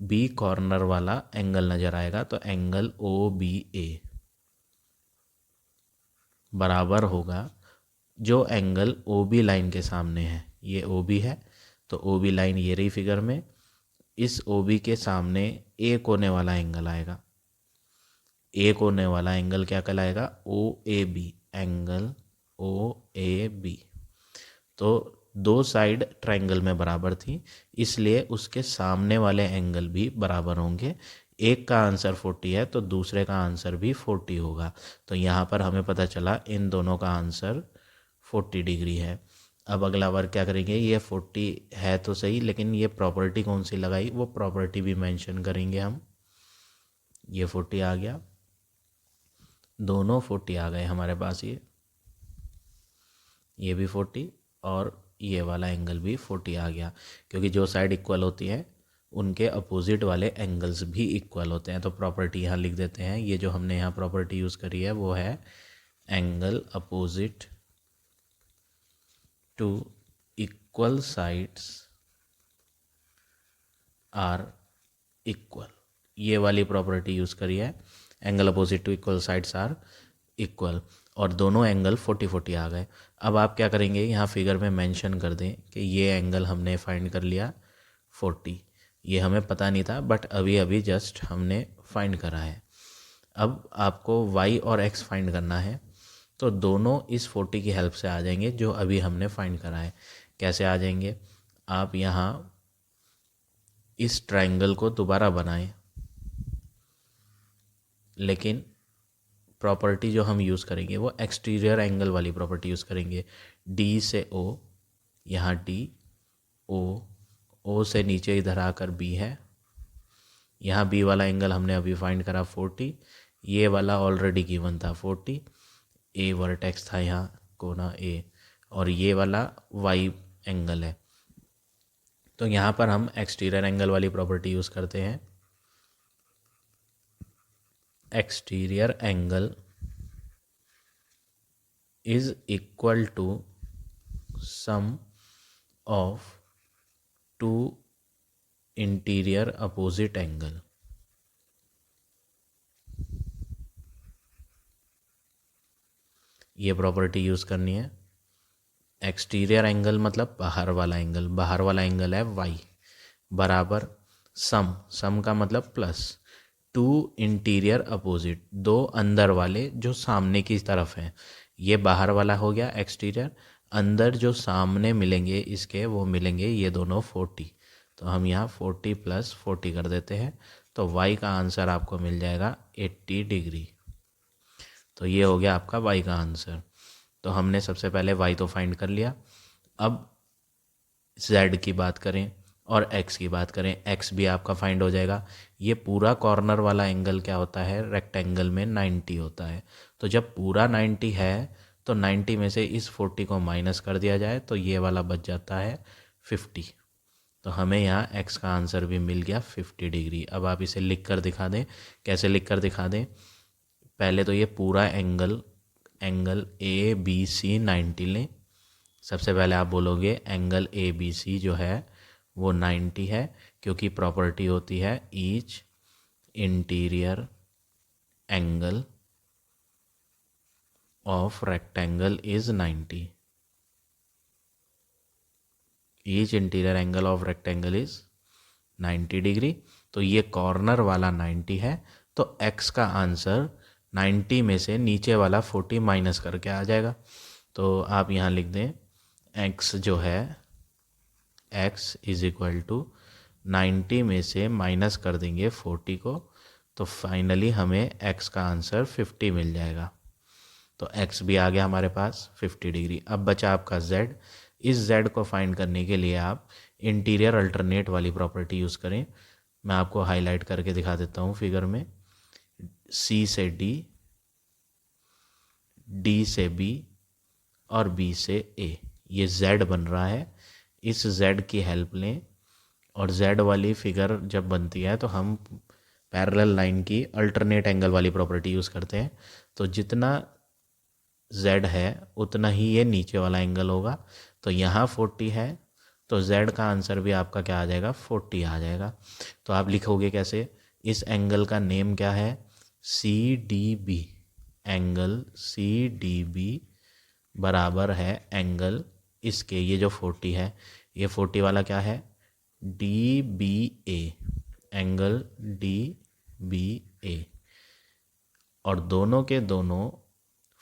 बी कॉर्नर वाला एंगल नज़र आएगा, तो एंगल ओ बी ए बराबर होगा जो एंगल ओ बी लाइन के सामने है। ये ओ बी है, तो ओ बी लाइन ये रही फिगर में, इस ओ बी के सामने ए कोने वाला एंगल आएगा। ए कोने वाला एंगल क्या कहलाएगा, O A B, angle O A B. तो दो साइड ट्रायंगल में बराबर थी, इसलिए उसके सामने वाले एंगल भी बराबर होंगे। एक का आंसर 40 है तो दूसरे का आंसर भी 40 होगा। तो यहाँ पर हमें पता चला इन दोनों का आंसर 40 डिग्री है। अब अगला वर्क क्या करेंगे, ये 40 है तो सही, लेकिन ये प्रॉपर्टी कौन सी लगाई वो प्रॉपर्टी भी मेंशन करेंगे हम। ये 40 आ गया, दोनों 40 आ गए हमारे पास। ये भी 40 और ये वाला एंगल भी 40 आ गया, क्योंकि जो साइड इक्वल होती है उनके अपोजिट वाले एंगल्स भी इक्वल होते हैं। तो प्रॉपर्टी यहाँ लिख देते हैं। ये जो हमने यहाँ प्रॉपर्टी यूज़ करी है वो है angle opposite to equal sides are equal. ये वाली प्रॉपर्टी यूज़ करी है, angle opposite to equal sides are equal, और दोनों एंगल 40-40 आ गए। अब आप क्या करेंगे, यहाँ फिगर में मेंशन कर दें कि ये एंगल हमने फाइंड कर लिया 40। ये हमें पता नहीं था, बट अभी अभी जस्ट हमने फाइंड करा है। अब आपको y और x फाइंड करना है, तो दोनों इस 40 की हेल्प से आ जाएंगे जो अभी हमने फाइंड करा है। कैसे आ जाएंगे, आप यहाँ इस ट्रायंगल को दोबारा बनाएं, लेकिन प्रॉपर्टी जो हम यूज़ करेंगे वो एक्सटीरियर एंगल वाली प्रॉपर्टी यूज़ करेंगे। डी से ओ, यहाँ डी, ओ से नीचे इधर आकर बी है। यहाँ बी वाला एंगल हमने अभी फाइंड करा 40, ये वाला ऑलरेडी गिवन था 40, ए वर्टेक्स था यहाँ कोना ए, और ये वाला वाई एंगल है। तो यहाँ पर हम एक्सटीरियर एंगल वाली प्रॉपर्टी यूज़ करते हैं। Exterior angle is equal to sum of two interior opposite angle. ये प्रॉपर्टी यूज़ करनी है। एक्सटीरियर एंगल मतलब बाहर वाला एंगल, बाहर वाला एंगल है y बराबर सम का मतलब प्लस टू इंटीरियर अपोजिट, दो अंदर वाले जो सामने की तरफ हैं। ये बाहर वाला हो गया एक्सटीरियर, अंदर जो सामने मिलेंगे इसके वो मिलेंगे ये दोनों 40। तो हम यहाँ 40 + 40 कर देते हैं, तो y का आंसर आपको मिल जाएगा 80 डिग्री। तो ये हो गया आपका y का आंसर। तो हमने सबसे पहले y तो फाइंड कर लिया। अब z की बात करें और x की बात करें, x भी आपका फाइंड हो जाएगा। ये पूरा कॉर्नर वाला एंगल क्या होता है, रेक्टेंगल में 90 होता है। तो जब पूरा 90 है तो 90 में से इस 40 को माइनस कर दिया जाए तो ये वाला बच जाता है 50। तो हमें यहाँ x का आंसर भी मिल गया 50 डिग्री। अब आप इसे लिख कर दिखा दें। कैसे लिख कर दिखा दें, पहले तो ये पूरा एंगल ए बी सी 90 लें। सबसे पहले आप बोलोगे एंगल ए बी सी जो है वो 90 है, क्योंकि प्रॉपर्टी होती है each interior angle of rectangle is 90। Each interior angle of rectangle is 90 degree. तो ये कॉर्नर वाला 90 है, तो x का आंसर 90 में से नीचे वाला 40 माइनस करके आ जाएगा। तो आप यहाँ लिख दें x जो है x इज इक्वल टू 90 में से माइनस कर देंगे 40 को, तो फाइनली हमें x का आंसर 50 मिल जाएगा। तो x भी आ गया हमारे पास 50 डिग्री। अब बचा आपका z। इस z को फाइंड करने के लिए आप इंटीरियर अल्टरनेट वाली प्रॉपर्टी यूज़ करें। मैं आपको हाईलाइट करके दिखा देता हूँ फिगर में। C से D, D से B और B से A, ये Z बन रहा है। इस Z की हेल्प लें और Z वाली फिगर जब बनती है तो हम पैरेलल लाइन की अल्टरनेट एंगल वाली प्रॉपर्टी यूज़ करते हैं। तो जितना Z है उतना ही ये नीचे वाला एंगल होगा। तो यहाँ 40 है तो Z का आंसर भी आपका क्या आ जाएगा, 40 आ जाएगा। तो आप लिखोगे कैसे, इस एंगल का नेम क्या है, CDB। एंगल CDB बराबर है एंगल इसके, ये जो 40 है ये 40 वाला क्या है, DBA। एंगल DBA और दोनों के दोनों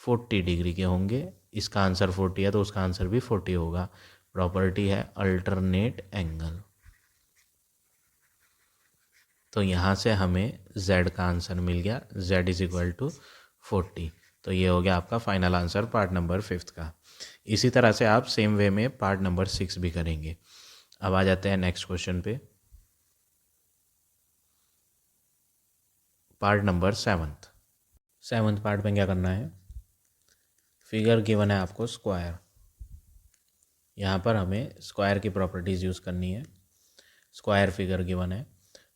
40 डिग्री के होंगे। इसका आंसर 40 है तो उसका आंसर भी 40 होगा। प्रॉपर्टी है अल्टरनेट एंगल। तो यहाँ से हमें z का आंसर मिल गया, z इज इक्वल टू 40। तो ये हो गया आपका फाइनल आंसर पार्ट नंबर 5 का। इसी तरह से आप सेम वे में पार्ट नंबर 6 भी करेंगे। अब आ जाते हैं नेक्स्ट क्वेश्चन पे, पार्ट नंबर 7th पार्ट में क्या करना है, फिगर गिवन है आपको स्क्वायर। यहाँ पर हमें स्क्वायर की प्रॉपर्टीज़ यूज़ करनी है। स्क्वायर फिगर गिवन है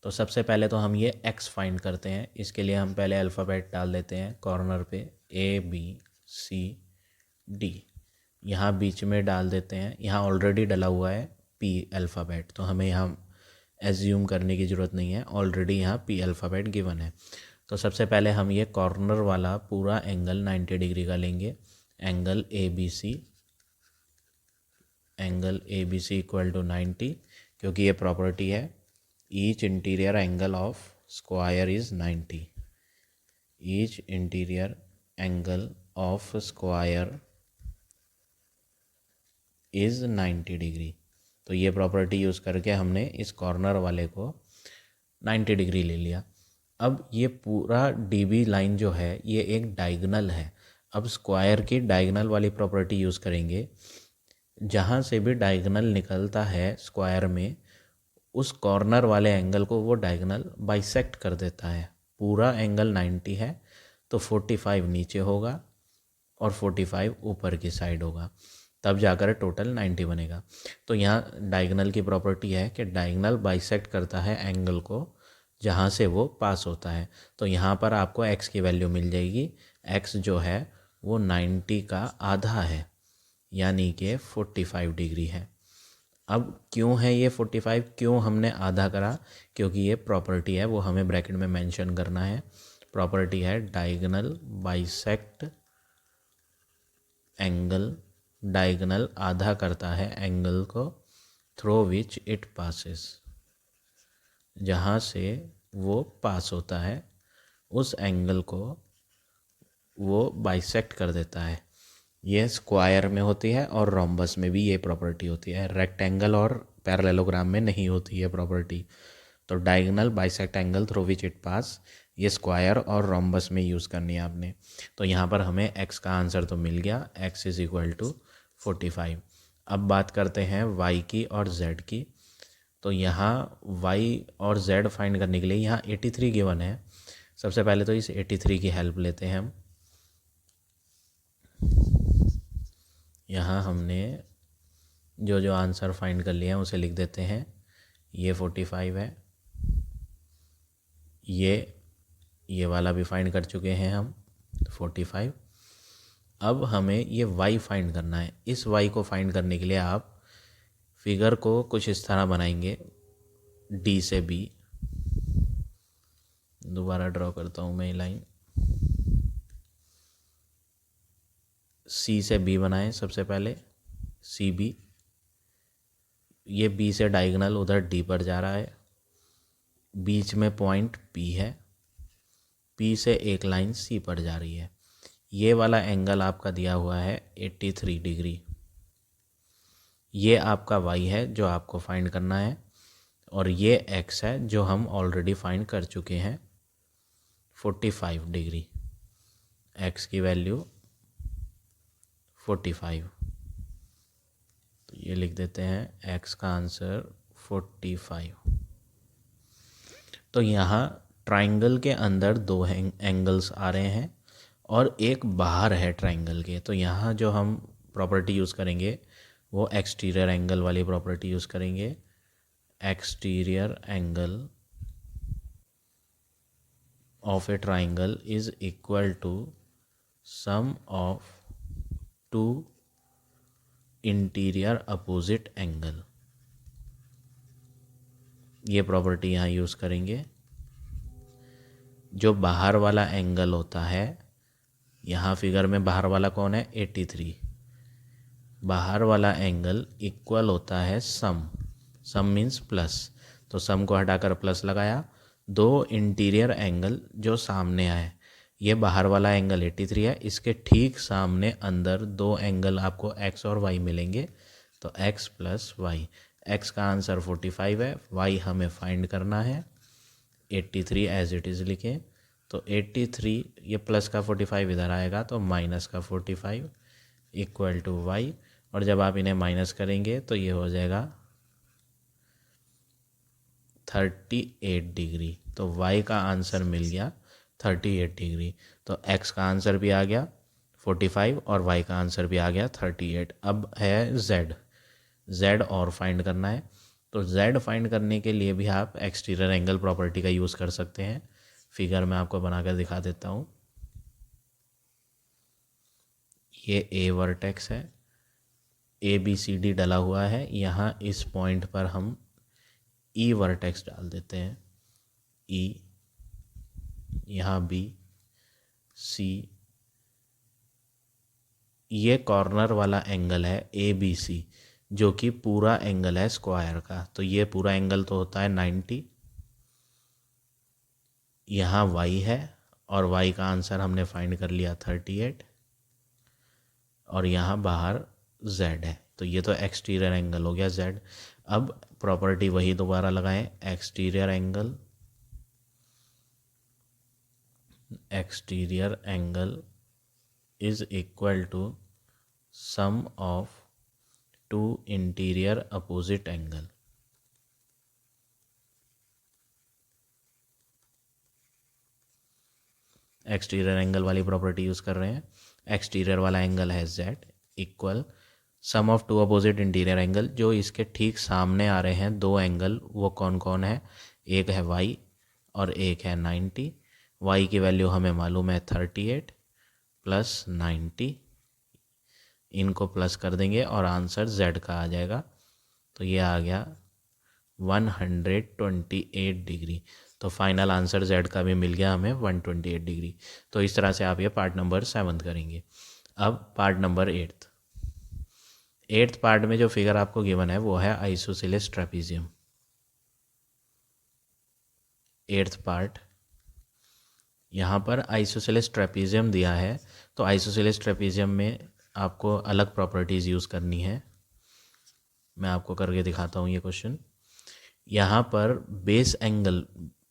तो सबसे पहले तो हम ये x फाइंड करते हैं। इसके लिए हम पहले अल्फ़ाबेट डाल देते हैं कॉर्नर पे, ABCD। यहाँ बीच में डाल देते हैं, यहाँ ऑलरेडी डला हुआ है P अल्फ़ाबेट, तो हमें यहाँ एज्यूम करने की ज़रूरत नहीं है, ऑलरेडी यहाँ P अल्फ़ाबेट गिवन है। तो सबसे पहले हम ये कॉर्नर वाला पूरा एंगल 90 डिग्री का लेंगे। एंगल ABC इक्वल टू 90, क्योंकि ये प्रॉपर्टी है each interior angle of square is 90। Each interior angle of square is 90 degree. तो ये प्रॉपर्टी यूज़ करके हमने इस कॉर्नर वाले को 90 डिग्री ले लिया। अब ये पूरा DB लाइन जो है ये एक डायगोनल है। अब स्क्वायर की डायगोनल वाली प्रॉपर्टी यूज़ करेंगे। जहाँ से भी डायगोनल निकलता है स्क्वायर में, उस कॉर्नर वाले एंगल को वो डायगोनल बाइसेक्ट कर देता है। पूरा एंगल 90 है तो 45 नीचे होगा और 45 ऊपर की साइड होगा, तब जाकर टोटल 90 बनेगा। तो यहाँ डायगोनल की प्रॉपर्टी है कि डायगोनल बाइसेक्ट करता है एंगल को जहाँ से वो पास होता है। तो यहाँ पर आपको x की वैल्यू मिल जाएगी। x जो है वो 90 का आधा है, यानी कि 45 डिग्री है। अब क्यों है ये 45, क्यों हमने आधा करा, क्योंकि ये प्रॉपर्टी है, वो हमें ब्रैकेट में मेंशन करना है। प्रॉपर्टी है डायगोनल बाइसेक्ट एंगल डायगोनल आधा करता है एंगल को थ्रू विच इट पासेस, जहाँ से वो पास होता है उस एंगल को वो बाइसेक्ट कर देता है। ये स्क्वायर में होती है और रोम्बस में भी ये प्रॉपर्टी होती है, रेक्टेंगल और पैरेललोग्राम में नहीं होती है प्रॉपर्टी। तो diagonal bisect angle through which it pass, ये स्क्वायर और रोम्बस में यूज़ करनी है आपने। तो यहाँ पर हमें x का आंसर तो मिल गया, x इज़ इक्वल टू 45। अब बात करते हैं y की और z की। तो यहाँ y और z फाइंड करने के लिए यहाँ 83 गिवन है। सबसे पहले तो इस 83 की हेल्प लेते हैं हम। यहाँ हमने जो जो आंसर फाइंड कर लिया है उसे लिख देते हैं। ये 45 है, ये वाला भी फाइंड कर चुके हैं हम 45। अब हमें ये y फाइंड करना है। इस y को फाइंड करने के लिए आप फिगर को कुछ इस तरह बनाएंगे, D से B। दोबारा ड्रॉ करता हूँ मैं ये लाइन। C से B बनाएं सबसे पहले, CB। ये B से डायगोनल उधर D पर जा रहा है, बीच में पॉइंट P है, P से एक लाइन C पर जा रही है। ये वाला एंगल आपका दिया हुआ है 83 डिग्री। ये आपका y है जो आपको फाइंड करना है, और ये x है जो हम ऑलरेडी फाइंड कर चुके हैं 45 डिग्री। x की वैल्यू 45, तो ये लिख देते हैं x का आंसर 45। तो यहाँ ट्राइंगल के अंदर दो एंगल्स आ रहे हैं और एक बाहर है ट्राइंगल के। तो यहाँ जो हम प्रॉपर्टी यूज़ करेंगे वो एक्सटीरियर एंगल वाली प्रॉपर्टी यूज़ करेंगे। Exterior angle of a triangle is equal to sum of two interior opposite angle. ये प्रॉपर्टी यहाँ यूज़ करेंगे। जो बाहर वाला एंगल होता है, यहाँ फिगर में बाहर वाला कौन है 83, बाहर वाला एंगल इक्वल होता है सम मीन्स प्लस, तो सम को हटाकर प्लस लगाया। दो इंटीरियर एंगल जो सामने आए, ये बाहर वाला एंगल 83 है, इसके ठीक सामने अंदर दो एंगल आपको x और y मिलेंगे, तो x प्लस वाई। x का आंसर 45 है, y हमें फाइंड करना है 83 एज इट इज़ लिखें। तो 83, ये प्लस का 45 इधर आएगा तो माइनस का 45 इक्वल टू y, और जब आप इन्हें माइनस करेंगे तो ये हो जाएगा 38 डिग्री। तो y का आंसर मिल गया 38 डिग्री। तो x का आंसर भी आ गया 45 और y का आंसर भी आ गया 38। अब है z और फाइंड करना है। तो z फाइंड करने के लिए भी आप एक्सटीरियर एंगल प्रॉपर्टी का यूज़ कर सकते हैं। फिगर में आपको बनाकर दिखा देता हूँ। ये a वर्टेक्स है, ABCD डला हुआ है। यहाँ इस पॉइंट पर हम E वर्टेक्स डाल देते हैं, E, यहाँ B, C। ये कॉर्नर वाला एंगल है ABC, जो कि पूरा एंगल है स्क्वायर का। तो ये पूरा एंगल तो होता है 90। यहाँ y है और y का आंसर हमने फाइंड कर लिया 38, और यहाँ बाहर z है, तो ये तो एक्सटीरियर एंगल हो गया z। अब प्रॉपर्टी वही दोबारा लगाएं, exterior angle is equal to sum of two interior opposite angle. Exterior angle वाली प्रॉपर्टी यूज़ कर रहे हैं। एक्सटीरियर वाला एंगल है z equal sum of two opposite interior angle. जो इसके ठीक सामने आ रहे हैं दो एंगल, वो कौन कौन है, एक है y और एक है 90। y की वैल्यू हमें मालूम है 38 प्लस 90, इनको प्लस कर देंगे और आंसर z का आ जाएगा। तो ये आ गया 128 डिग्री। तो फाइनल आंसर z का भी मिल गया हमें 128 डिग्री। तो इस तरह से आप ये पार्ट नंबर 7 करेंगे। अब पार्ट नंबर 8। 8th पार्ट में जो फिगर आपको गिवन है वो है आइसोसेलेस ट्रेपीजियम। 8th पार्ट यहाँ पर आइसोसेलेस ट्रेपीजियम दिया है, तो आइसोसेलेस ट्रेपीजियम में आपको अलग प्रॉपर्टीज़ यूज़ करनी है। मैं आपको करके दिखाता हूँ ये क्वेश्चन। यहाँ पर बेस एंगल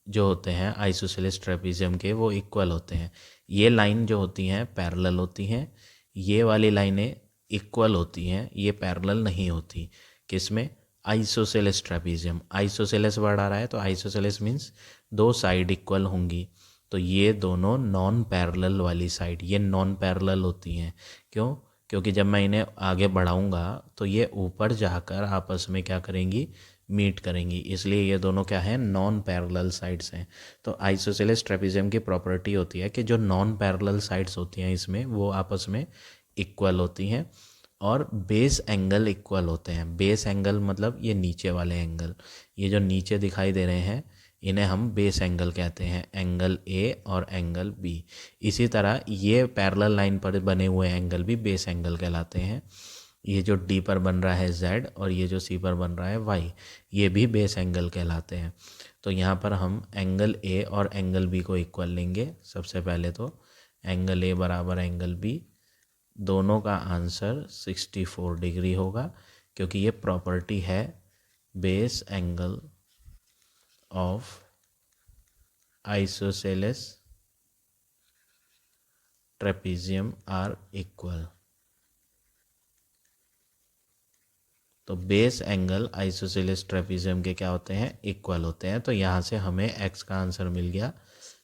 जो होते हैं आइसोसेलेस ट्रेपीजियम के वो इक्वल होते हैं। ये लाइन जो होती हैं पैरेलल होती हैं, ये वाली लाइनें इक्वल होती हैं, ये पैरेलल नहीं होती। किसमें? Isosceles trapezium. आइसोसेलेस वर्ड आ रहा है तो आइसोसेलेस मीन्स दो साइड इक्वल होंगी, तो ये दोनों नॉन पैरेलल वाली साइड ये नॉन पैरेलल होती हैं। क्यों? क्योंकि जब मैं इन्हें आगे बढ़ाऊंगा तो ये ऊपर जाकर आपस में क्या करेंगी? मीट करेंगी, इसलिए ये दोनों क्या है? नॉन पैरेलल साइड्स हैं। तो आइसोसेलेस ट्रेपीजियम की प्रॉपर्टी होती है कि जो नॉन पैरेलल साइड्स होती हैं इसमें वो आपस में इक्वल होती हैं और बेस एंगल इक्वल होते हैं। बेस एंगल मतलब ये नीचे वाले एंगल, ये जो नीचे दिखाई दे रहे हैं इन्हें हम बेस एंगल कहते हैं, एंगल ए और एंगल बी। इसी तरह ये पैरेलल लाइन पर बने हुए एंगल भी बेस एंगल कहलाते हैं। ये जो डी पर बन रहा है जेड और ये जो सी पर बन रहा है वाई, ये भी बेस एंगल कहलाते हैं। तो यहाँ पर हम एंगल ए और एंगल बी को इक्वल लेंगे। सबसे पहले तो एंगल ए बराबर एंगल बी, दोनों का आंसर 64 डिग्री होगा, क्योंकि ये प्रॉपर्टी है base angle of isosceles trapezium are equal. तो बेस एंगल आइसोसेलेस ट्रेपीजियम के क्या होते हैं? इक्वल होते हैं। तो यहाँ से हमें x का आंसर मिल गया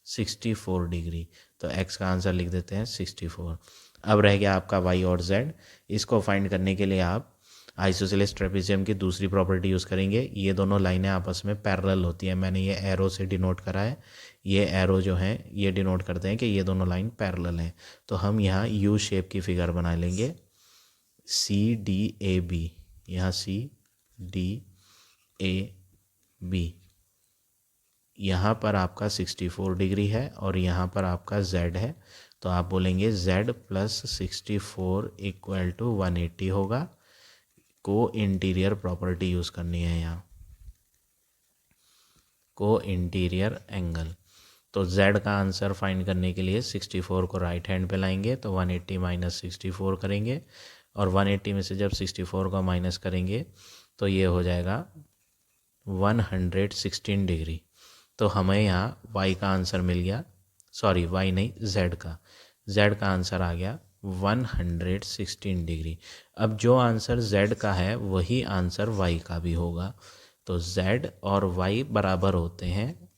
64 डिग्री। तो x का आंसर लिख देते हैं 64। अब रह गया आपका y और z। इसको फाइंड करने के लिए आप आइसोसेलेस ट्रेपीजियम की दूसरी प्रॉपर्टी यूज़ करेंगे। ये दोनों लाइनें आपस में पैरेलल होती हैं, मैंने ये एरो से डिनोट करा है। ये एरो जो है ये डिनोट करते हैं कि ये दोनों लाइन पैरेलल हैं। तो हम यहाँ यू शेप की फिगर बना लेंगे, सी डी ए बी। यहाँ सी डी ए बी, यहाँ पर आपका 64 डिग्री है और यहाँ पर आपका z है, तो आप बोलेंगे z प्लस 64 इक्वल टू 180 होगा। को इंटीरियर प्रॉपर्टी यूज़ करनी है यहाँ, को इंटीरियर एंगल। तो z का आंसर फाइंड करने के लिए 64 को राइट हैंड पे लाएंगे तो 180 माइनस 64 करेंगे, और 180 में से जब 64 को माइनस करेंगे तो ये हो जाएगा 116 डिग्री। तो हमें यहाँ y का आंसर मिल गया, सॉरी y नहीं z का आंसर आ गया 116 डिग्री। अब जो आंसर z का है वही आंसर y का भी होगा, तो z और y बराबर होते हैं,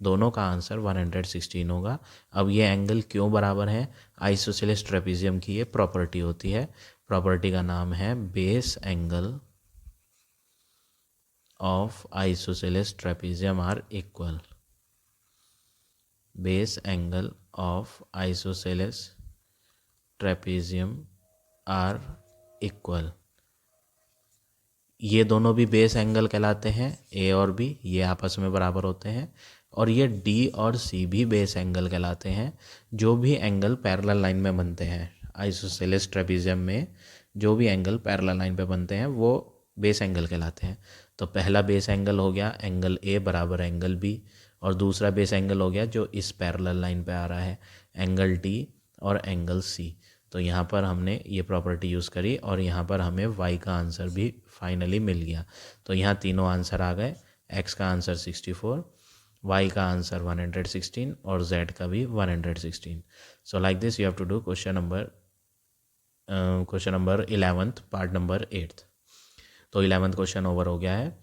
दोनों का आंसर 116 होगा। अब ये एंगल क्यों बराबर है? आइसोसेलेस ट्रेपीजियम की ये प्रॉपर्टी होती है, प्रॉपर्टी का नाम है base angle of isosceles trapezium are equal. Base angle of isosceles trapezium are equal. ये दोनों भी बेस एंगल कहलाते हैं, ए और बी ये आपस में बराबर होते हैं, और ये डी और सी भी बेस एंगल कहलाते हैं। जो भी एंगल पैरेलल लाइन में बनते हैं आइसोसेलेस ट्रेपीजियम में, जो भी एंगल पैरेलल लाइन पे बनते हैं वो बेस एंगल कहलाते हैं। तो पहला बेस एंगल हो गया एंगल ए बराबर एंगल बी, और दूसरा बेस एंगल हो गया जो इस पैरेलल लाइन पे आ रहा है एंगल डी और एंगल सी। तो यहाँ पर हमने ये प्रॉपर्टी यूज़ करी और यहाँ पर हमें y का आंसर भी फाइनली मिल गया। तो यहाँ तीनों आंसर आ गए, x का आंसर 64, y का आंसर 116 और z का भी 116। So like this you have to do question number 11th part number 8th। तो 11th क्वेश्चन ओवर हो गया है।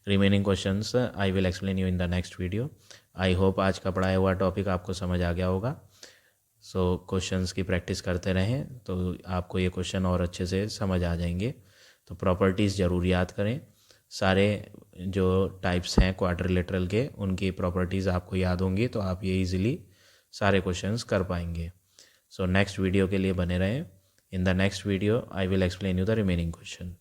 Remaining questions I will explain you in the next video. I hope आज का पढ़ाया हुआ टॉपिक आपको समझ आ गया होगा। सो क्वेश्चंस की प्रैक्टिस करते रहें तो आपको ये क्वेश्चन और अच्छे से समझ आ जाएंगे। तो प्रॉपर्टीज़ ज़रूर याद करें, सारे जो टाइप्स हैं क्वाड्रिलेटरल के उनकी प्रॉपर्टीज़ आपको याद होंगी तो आप ये इजीली सारे क्वेश्चंस कर पाएंगे। सो नेक्स्ट वीडियो के लिए बने रहें। इन the next video I will explain you the remaining question.